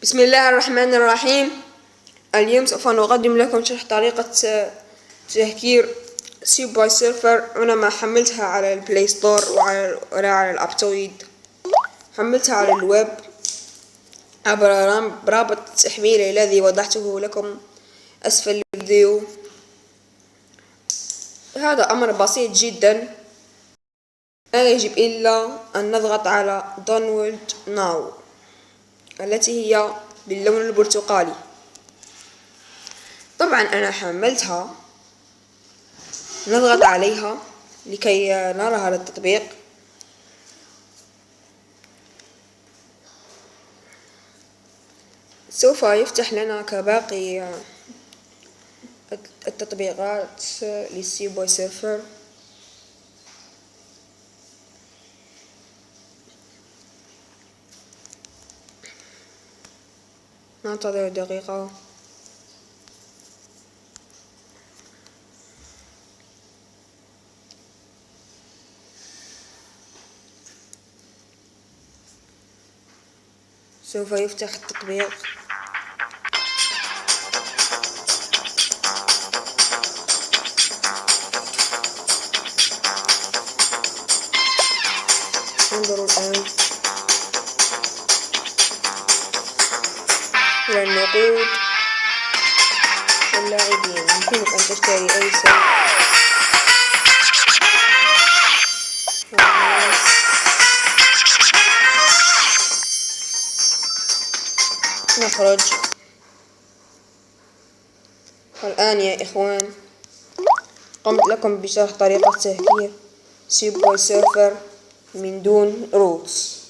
بسم الله الرحمن الرحيم. اليوم سوف نقدم لكم شرح طريقة تهكير سي باي سيرفر. أنا ما حملتها على البلاي ستور ولا على الأبتويد، حملتها على الويب عبر رابط التحميل الذي وضعته لكم أسفل الفيديو. هذا أمر بسيط جدا، لا يجب إلا أن نضغط على download now التي هي باللون البرتقالي. طبعا أنا حملتها، نضغط عليها لكي نرى هذا التطبيق. سوف يفتح لنا كباقي التطبيقات للسي باي سيرفر. ننتظر دقيقة. سوف يفتح التطبيق. انظروا الآن إلى النقود واللاعبين. يمكنك أن تشتري أي شيء. نخرج. والآن يا إخوان قمت لكم بشرح طريقة تهكير سي باي سيرفر من دون روتس.